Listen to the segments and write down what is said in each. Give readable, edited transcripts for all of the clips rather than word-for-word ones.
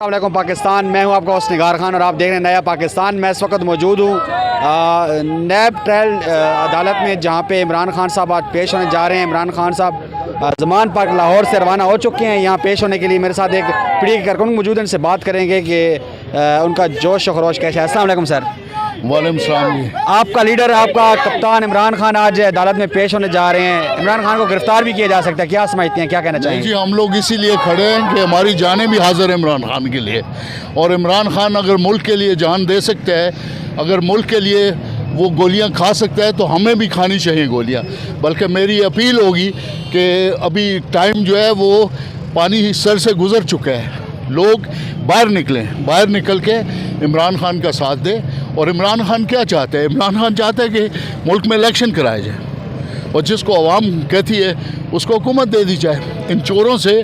अस्सलाम वालेकुम पाकिस्तान। मैं हूं आपका होस्ट निगार खान और आप देख रहे हैं नया पाकिस्तान। मैं इस वक्त मौजूद हूं नैब ट्रायल अदालत में, जहां पे इमरान खान साहब आज पेश होने जा रहे हैं। इमरान खान साहब ज़मान पार्क लाहौर से रवाना हो चुके हैं यहाँ पेश होने के लिए। मेरे साथ एक पीढ़ी के कारकुन मौजूद हैं, इनसे बात करेंगे कि उनका जोश और खरोश कैसा है। अस्सलाम वालेकुम सर। वालेकुम सलाम जी। आपका लीडर, आपका कप्तान इमरान खान आज अदालत में पेश होने जा रहे हैं। इमरान खान को गिरफ्तार भी किया जा सकता है, क्या समझते हैं, क्या कहना नहीं जी, चाहेंगे? हम लोग इसीलिए खड़े हैं कि हमारी जानें भी हाजिर है इमरान खान के लिए। और इमरान खान अगर मुल्क के लिए जान दे सकते हैं, अगर मुल्क के लिए वो गोलियां खा सकता है, तो हमें भी खानी चाहिए गोलियां। बल्कि मेरी अपील होगी कि अभी टाइम जो है वो पानी सर से गुज़र चुका है, लोग बाहर निकलें, बाहर निकल के इमरान खान का साथ दें। और इमरान खान क्या चाहते हैं? इमरान खान चाहते हैं कि मुल्क में इलेक्शन कराया जाए और जिसको अवाम कहती है उसको हुकूमत दे दी जाए। इन चोरों से,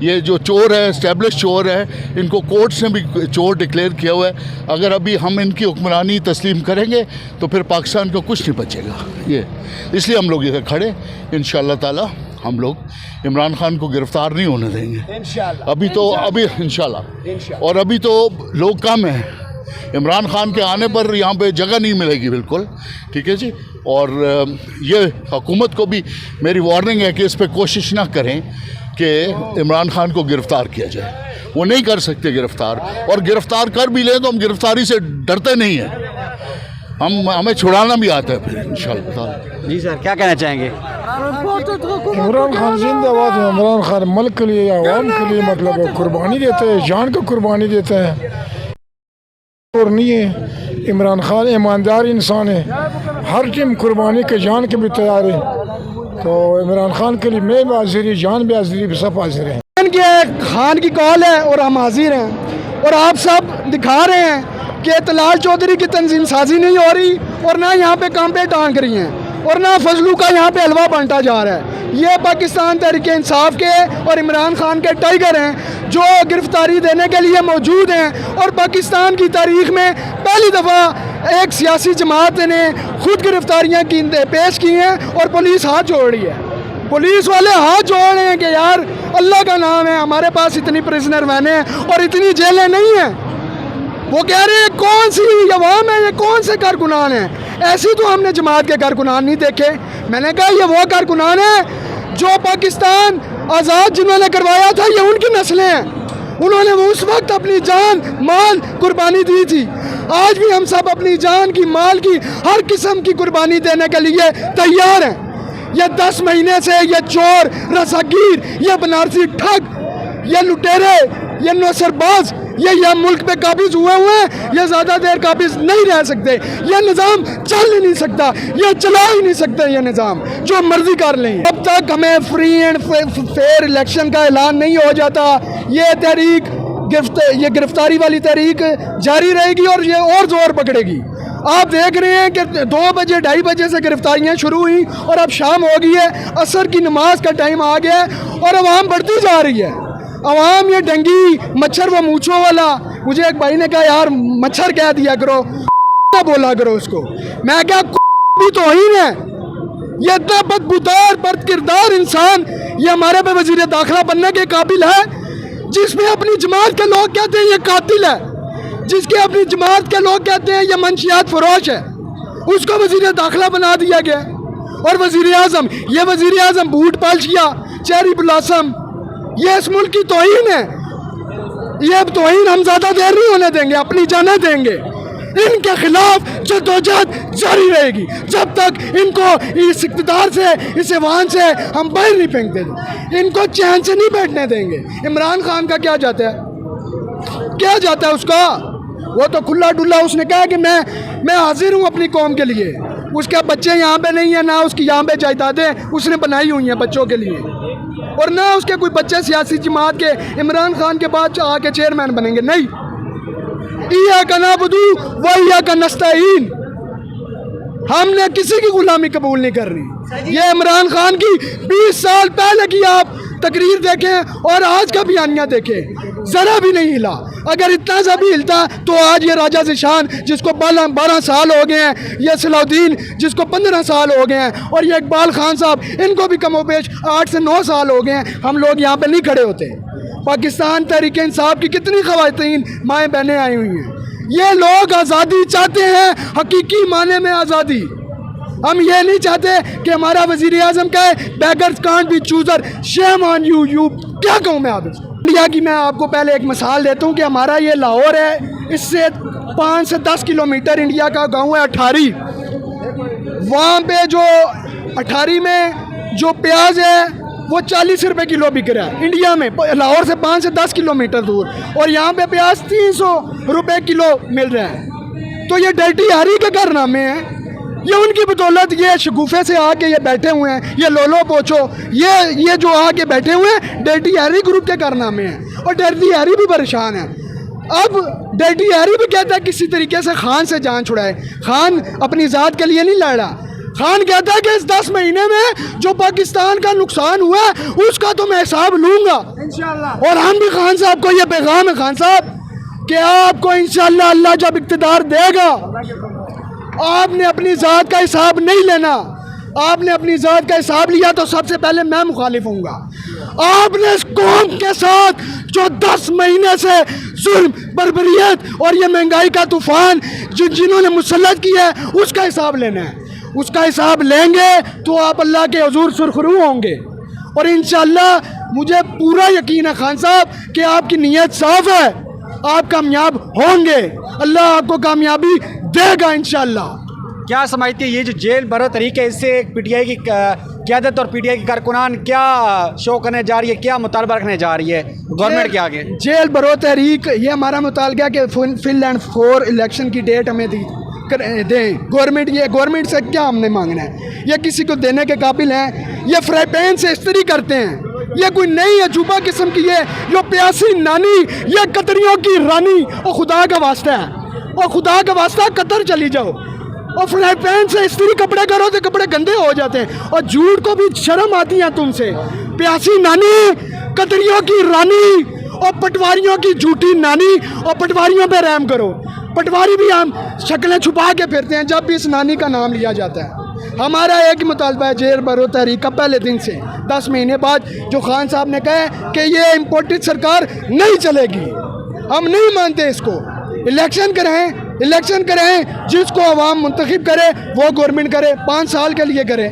ये जो चोर है, एस्टेब्लिश चोर है, इनको कोर्ट ने भी चोर डिक्लेयर किया हुआ है। अगर अभी हम इनकी हुक्मरानी तस्लीम करेंगे तो फिर पाकिस्तान को कुछ नहीं बचेगा। ये इसलिए हम लोग इधर खड़े, इंशाअल्लाह ताला हम लोग इमरान खान को गिरफ़्तार नहीं होने देंगे अभी इंशाअल्लाह। और अभी तो लोग कम हैं, इमरान खान के आने पर यहाँ पे जगह नहीं मिलेगी बिल्कुल, ठीक है जी। और ये हुकूमत को भी मेरी वार्निंग है कि इस पर कोशिश ना करें कि इमरान खान को गिरफ़्तार किया जाए। वो नहीं कर सकते गिरफ़्तार, और गिरफ़्तार कर भी लें तो हम गिरफ़्तारी से डरते नहीं हैं, हमें छुड़ाना भी आता है फिर इंशाअल्लाह। जी सर, क्या कहना चाहेंगे? इमरान खान जिंदाबाद है। इमरान खान मुल्क के लिए, आवाम के लिए मतलब कुर्बानी देते हैं, जान को कुर्बानी देते हैं और नहीं है। इमरान खान ईमानदार इंसान है, हर टीम कुर्बानी के जान के भी तैयार है। तो इमरान खान के लिए मैं भी हाजिर है, जान भी हाजिर है, सब हाजिर हैं। खान की कॉल है और हम हाजिर हैं। और आप सब दिखा रहे हैं कि तलाल चौधरी की तंजीम साजी नहीं हो रही, और ना यहाँ पे कांपे टांग रही हैं, और ना फजलू का यहाँ पे हलवा बांटा जा रहा है। ये पाकिस्तान तहरीक इंसाफ के और इमरान खान के टाइगर हैं जो गिरफ्तारी देने के लिए मौजूद हैं। और पाकिस्तान की तारीख में पहली दफ़ा एक सियासी जमात ने खुद गिरफ्तारियाँ की पेश की हैं और पुलिस हाथ जोड़ रही है। पुलिस वाले हाथ जोड़ रहे हैं कि यार अल्लाह का नाम है, हमारे पास इतनी प्रिजनर वैन हैं और इतनी जेलें नहीं हैं। वो कह रहे हैं कौन सी अवाम है, ये कौन से कारकुनान हैं? ऐसी तो हमने जमात के कारकुनान नहीं देखे। मैंने कहा ये वो कारकुनान है जो पाकिस्तान आज़ाद जिन्होंने करवाया था, ये उनकी नस्लें हैं। उन्होंने उस वक्त अपनी जान माल कुर्बानी दी थी। आज भी हम सब अपनी जान की, माल की, हर किस्म की कुर्बानी देने के लिए तैयार हैं। ये 10 महीने से ये चोर, रसागीर, ये बनारसी ठग, ये लुटेरे, ये नौसरबाज, ये मुल्क पे काबिज हुए हैं। ये ज़्यादा देर काबिज नहीं रह सकते। ये निज़ाम चल ही नहीं सकता, ये चला ही नहीं सकते। ये निज़ाम जो मर्जी कर लें, अब तक हमें फ्री एंड फेयर इलेक्शन का ऐलान नहीं हो जाता, ये तहरीक ये गिरफ्तारी वाली तहरीक जारी रहेगी और ये और ज़ोर पकड़ेगी। आप देख रहे हैं कि 2 बजे 2:30 बजे से गिरफ्तारियाँ शुरू हुई और अब शाम हो गई है, असर की नमाज का टाइम आ गया है और अवाम बढ़ती जा रही है। अवाम ये डेंगी मच्छर व मूँछों वाला, मुझे एक भाई ने कहा यार मच्छर कह दिया करो, ना बोला करो उसको। मैं क्या भी तो ही है, ये इतना बदबूदार बद किरदार इंसान ये हमारे पे वजीर दाखिला बनने के काबिल है, जिसमें अपनी जमात के लोग कहते हैं ये कातिल है, जिसके अपनी जमात के लोग कहते हैं ये मंशियात फरोश है, उसको वजीर दाखिला बना दिया गया। और वजीर आज़म, ये वजीर आज़म बूट पालशिया, चेरी ब्लॉसम, ये इस मुल्क की तौहीन है। ये तौहीन हम ज़्यादा देर नहीं होने देंगे, अपनी जानें देंगे। इनके खिलाफ जद्दोजहद जारी रहेगी जब तक इनको इस इक़्तिदार से, इस ऐवान से हम बाहर नहीं फेंक देंगे, इनको चैन से नहीं बैठने देंगे। इमरान खान का क्या जाता है, क्या जाता है उसका? वो तो खुला डुल्ला उसने कहा कि मैं हाजिर हूँ अपनी कौम के लिए। उसके बच्चे यहाँ पे नहीं है, ना उसकी यहाँ पे जायदादें उसने बनाई हुई हैं बच्चों के लिए, और ना उसके कोई बच्चे सियासी जमात के इमरान खान के बाद आके चेयरमैन बनेंगे। नहीं, इय्याका नअबुदु व इय्याका नस्तईन, हमने किसी की गुलामी कबूल नहीं कर रही। ये इमरान खान की 20 साल पहले की आप तकरीर देखें और आज का बयानिया देखें, ज़रा भी नहीं हिला। अगर इतना सा भी हिलता तो आज ये राजा ज़िशान जिसको 12 साल हो गए हैं, ये सलाउद्दीन जिसको 15 साल हो गए हैं, और ये इकबाल खान साहब, इनको भी कमोबेश 8 से 9 साल हो गए हैं, हम लोग यहाँ पे नहीं खड़े होते। पाकिस्तान तहरीक इंसाफ की कितनी ख़वातीन माएँ बहनें आई हुई हैं। ये लोग आज़ादी चाहते हैं, हकीकी माने में आज़ादी। हम ये नहीं चाहते कि हमारा वज़ीर आज़म कहे beggars can't be chooser, shame on you. क्या कहूँ मैं आप इंडिया की? मैं आपको पहले एक मिसाल देता हूँ कि हमारा ये लाहौर है, इससे 5 से 10 किलोमीटर इंडिया का गांव है अठारी। वहाँ पे जो अठारी में जो प्याज है वो 40 रुपए किलो बिक रहा है इंडिया में, लाहौर से 5 से 10 किलोमीटर दूर, और यहाँ पे प्याज 300 रुपए किलो मिल रहा है। तो ये डर्टी यारी के कारनामे हैं, ये उनकी बदौलत। ये शगुफे से आके ये बैठे हुए हैं, ये लोलो पोछो, ये जो आके बैठे हुए हैं डर्टी यारी ग्रुप के कारनामे हैं, और डर्टी यारी भी परेशान है। अब डर्टी यारी भी कहता है किसी तरीके से खान से जान छुड़ाए। खान अपनी ज़ात के लिए नहीं लड़ा, खान कहता है कि इस 10 महीने में जो पाकिस्तान का नुकसान हुआ है उसका तो मैं हिसाब लूँगा इंशाअल्लाह। और हम भी खान साहब को ये पैगाम है खान साहब कि आपको इंशाअल्लाह अल्लाह जब इक़्तिदार देगा, आपने अपनी ज़ात का हिसाब नहीं लेना। आपने अपनी ज़ात का हिसाब लिया तो सबसे पहले मैं मुखालिफ हूँगा। आपने इस कौम के साथ जो 10 महीने से जुल्म, बर्बरियत और ये महंगाई का तूफ़ान जिन्होंने मुसल्लत किया है उसका हिसाब लेना है। उसका हिसाब लेंगे तो आप अल्लाह के हुजूर सुरखरू होंगे, और इंशाअल्लाह मुझे पूरा यकीन है खान साहब कि आपकी नीयत साफ़ है, आप कामयाब होंगे, अल्लाह आपको कामयाबी देगा इंशाअल्लाह। क्या समझती है ये जो जेल भरो तरीके है, इससे पीटीआई की क़यादत और पीटीआई की कारकुनान क्या शो करने जा रही है, क्या मुतालबा रखने जा रही है गवर्नमेंट के आगे? जेल भरो तहरीक ये हमारा मुतालबा कि फिल एंड 4 इलेक्शन की डेट हमें दें गवर्नमेंट। ये गवर्नमेंट से क्या हमने मांगना है? ये किसी को देने के काबिल हैं? ये फ्राई पैन से इस्त्री करते हैं, ये कोई नई अजूबा किस्म की ये प्यासी नानी, ये कतरियों की रानी। और खुदा का वास्ता है, और खुदा का वास्ता कतर चली जाओ, और फ्राई पैन से इस्त्री कपड़े करो तो कपड़े गंदे हो जाते हैं। और झूठ को भी शर्म आती है तुमसे, प्यासी नानी, कतरियों की रानी और पटवारियों की झूठी नानी। और पटवारियों पे रहम करो, पटवारी भी हम शक्लें छुपा के फिरते हैं जब भी इस नानी का नाम लिया जाता है। हमारा एक ही मुतालबा है जेल भरो तहरीक का पहले दिन से 10 महीने बाद जो खान साहब ने कहा कि ये इम्पोर्टेड सरकार नहीं चलेगी, हम नहीं मानते इसको। इलेक्शन करें, जिसको अवाम मुंतखब करे वो गवर्नमेंट करे, 5 साल के लिए करे।